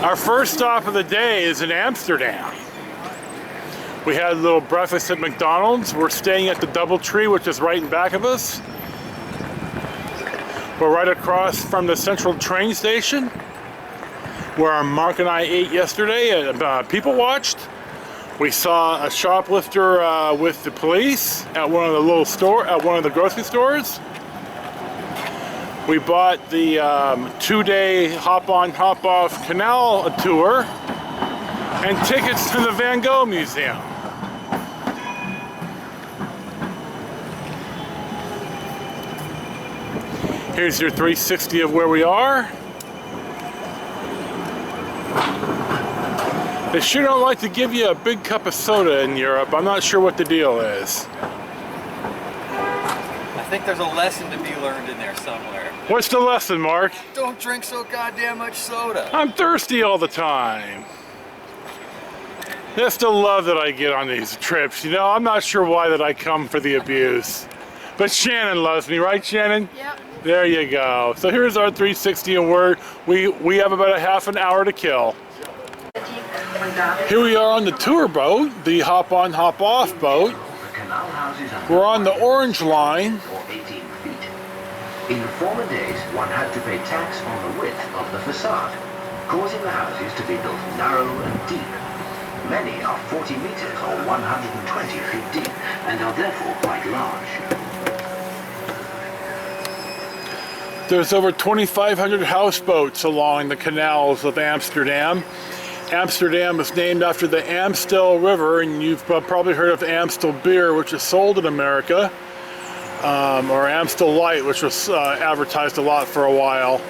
Our first stop of the day is in Amsterdam. We had a little breakfast at McDonald's. We're staying at the DoubleTree, which is right in back of us. We're right across from the central train station, where Mark and I ate yesterday and people watched. We saw a shoplifter with the police at one of the grocery stores. We bought the 2-day hop-on, hop-off canal tour and tickets to the Van Gogh Museum. Here's your 360 of where we are. They sure don't like to give you a big cup of soda in Europe. I'm not sure what the deal is. I think there's a lesson to be learned in there somewhere. What's the lesson, Mark? Don't drink so goddamn much soda. I'm thirsty all the time. That's the love that I get on these trips. You know, I'm not sure why that I come for the abuse. But Shannon loves me, right, Shannon? Yep. There you go. So here's our 360 and we have about a half an hour to kill. Here we are on the tour boat, the hop-on, hop-off boat. We're on the Orange Line. In former days, one had to pay tax on the width of the facade, causing the houses to be built narrow and deep. Many are 40 meters or 120 feet deep and are therefore quite large. There's over 2,500 houseboats along the canals of Amsterdam. Amsterdam is named after the Amstel River, and you've probably heard of Amstel beer, which is sold in America. Or Amstel Light, which was advertised a lot for a while.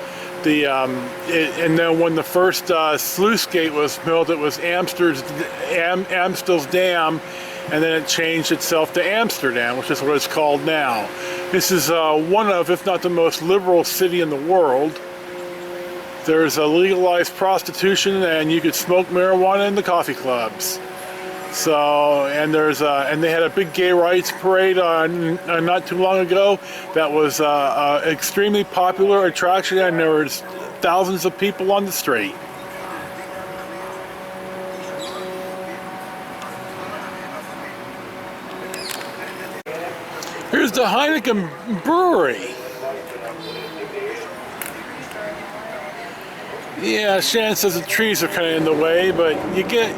And then when the first sluice gate was built, it was Amstel's Dam, and then it changed itself to Amsterdam, which is what it's called now. This is one of, if not the most liberal city in the world. There's a legalized prostitution, and you could smoke marijuana in the coffee clubs. So, and they had a big gay rights parade not too long ago. That was an extremely popular attraction, and there was thousands of people on the street. Here's the Heineken Brewery. Yeah, Shannon says the trees are kind of in the way, but you can't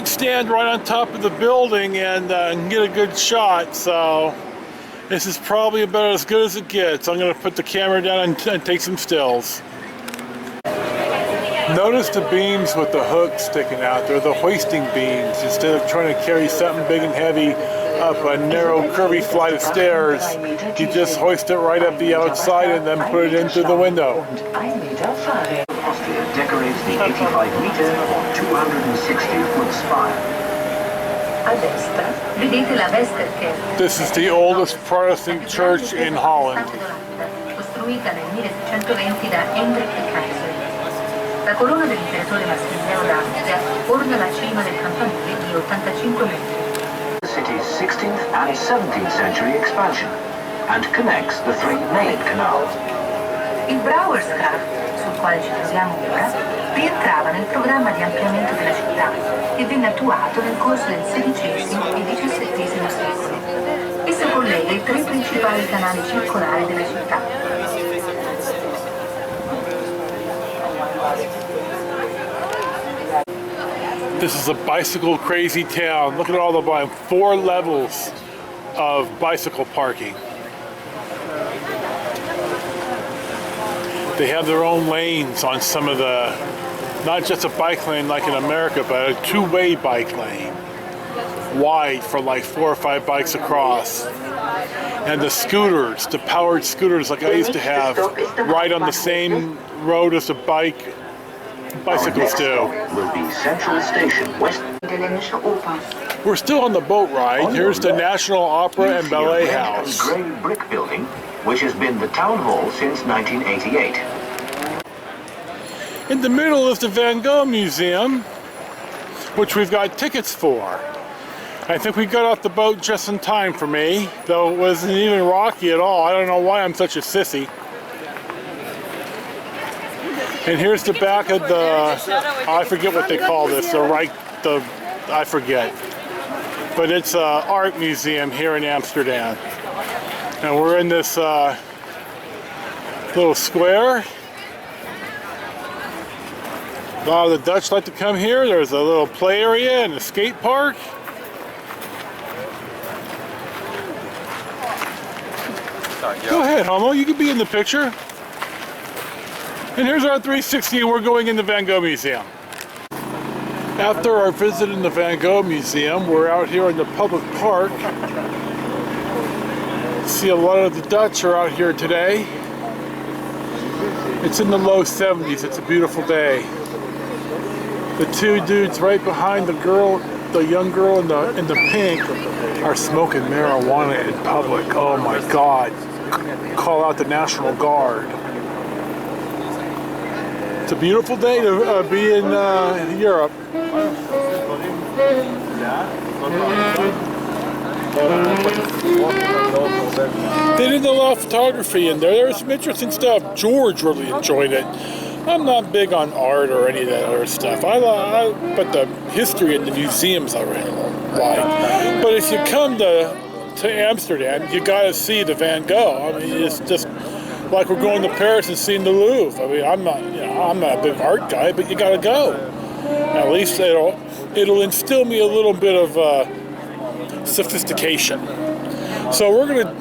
stand right on top of the building and get a good shot, so this is probably about as good as it gets. I'm going to put the camera down and take some stills. Notice the beams with the hooks sticking out. They're the hoisting beams. Instead of trying to carry something big and heavy up a narrow, curvy flight of stairs, you just hoist it right up the outside and then put it in through the window. Austria decorates the 85-meter or 260-foot spire. This is the oldest Protestant church in Holland. La corona dell'imperatore Massimiliano d'Austria orna la cima del campanile di 85 metri. The city's 16th and 17th century expansion and connects the three main canals. Il Brouwersgracht, sul quale ci troviamo ora, rientrava nel programma di ampliamento della città e venne attuato nel corso del XVI e XVII secolo. Esso collega i tre principali canali circolari della città. This is a bicycle crazy town. Look at all the 4 levels of bicycle parking. They have their own lanes on some of the, not just a bike lane like in America, but a 2-way bike lane. Wide for like 4 or 5 bikes across. And the scooters, the powered scooters like I used to have, ride on the same road as the bicycles do. Will be Central Station West. We're still on the boat ride. Here's the National Opera and Ballet House. A grey brick building, which has been the town hall since 1988. In the middle is the Van Gogh Museum, which we've got tickets for. I think we got off the boat just in time for me, though it wasn't even rocky at all. I don't know why I'm such a sissy. And here's the back of the, I forget what they call this, I forget. But it's an art museum here in Amsterdam. And we're in this little square. A lot of the Dutch like to come here. There's a little play area and a skate park. Go ahead, Homo, you can be in the picture. And here's our 360, and we're going in the Van Gogh Museum. After our visit in the Van Gogh Museum, we're out here in the public park. See, a lot of the Dutch are out here today. It's in the low 70s, it's a beautiful day. The two dudes right behind the girl, the young girl in the pink, are smoking marijuana in public. Oh my God. Call out the National Guard. It's a beautiful day to be in Europe. They didn't allow photography in there. There was some interesting stuff. George really enjoyed it. I'm not big on art or any of that other stuff. But the history in the museums I really like. But if you come to Amsterdam, you got to see the Van Gogh. I mean, it's just like we're going to Paris and seeing the Louvre. I mean, I'm not a big art guy, but you got to go. At least it'll instill me a little bit of sophistication. So we're gonna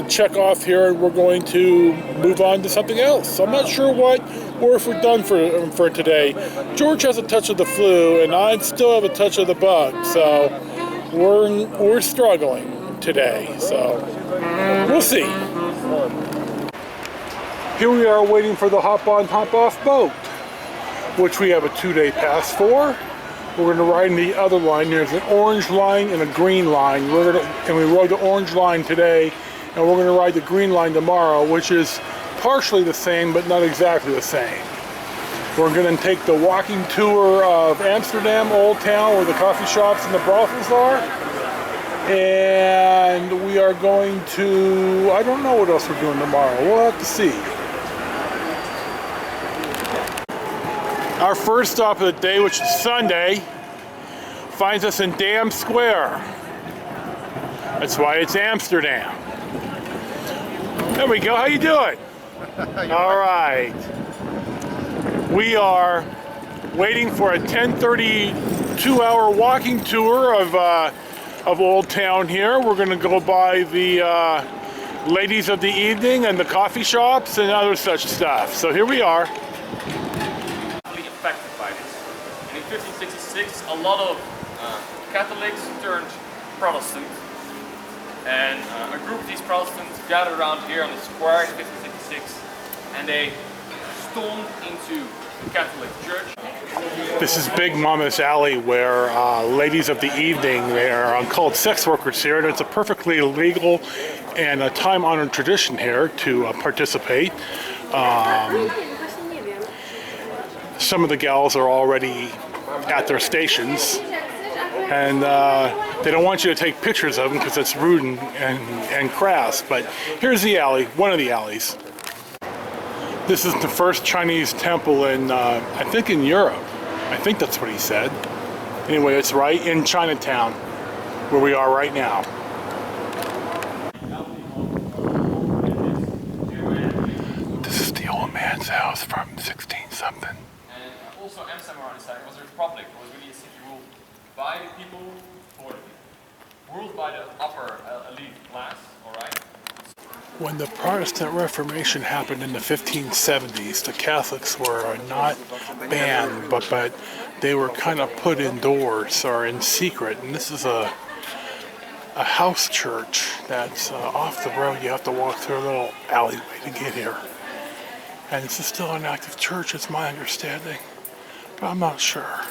check off here, and we're going to move on to something else. I'm not sure what or if we're done for today. George has a touch of the flu, and I still have a touch of the bug. So we're struggling today. So we'll see. Here we are waiting for the hop-on, hop-off boat, which we have a 2-day pass for. We're going to ride in the other line. There's an orange line and a green line. And we rode the orange line today, and we're going to ride the green line tomorrow, which is partially the same, but not exactly the same. We're going to take the walking tour of Amsterdam, Old Town, where the coffee shops and the brothels are. And we are going to, I don't know what else we're doing tomorrow. We'll have to see. Our first stop of the day, which is Sunday, finds us in Dam Square. That's why it's Amsterdam. There we go. How you doing? All right. We are waiting for a 10:30 2-hour walking tour of Old Town here. We're going to go by the ladies of the evening and the coffee shops and other such stuff. So here we are. Affected by this. And in 1566, a lot of Catholics turned Protestant, and a group of these Protestants gathered around here on the square in 1566, and they stormed into the Catholic Church. This is Big Mama's Alley, where ladies of the evening, they are called sex workers here, and it's a perfectly legal and a time-honored tradition here to participate. Some of the gals are already at their stations, and they don't want you to take pictures of them because it's rude and crass. But here's the alley, one of the alleys. This is the first Chinese temple in, I think, in Europe. I think that's what he said. Anyway, it's right in Chinatown, where we are right now. This is the old man's house from 16-something. Also, Amsterdam around this time was a republic. It was really a city ruled by the people, for the people. Ruled by the upper elite class, alright? When the Protestant Reformation happened in the 1570s, the Catholics were not banned, but they were kind of put indoors or in secret. And this is a house church that's off the road. You have to walk through a little alleyway to get here. And this is still an active church, it's my understanding. But I'm not sure.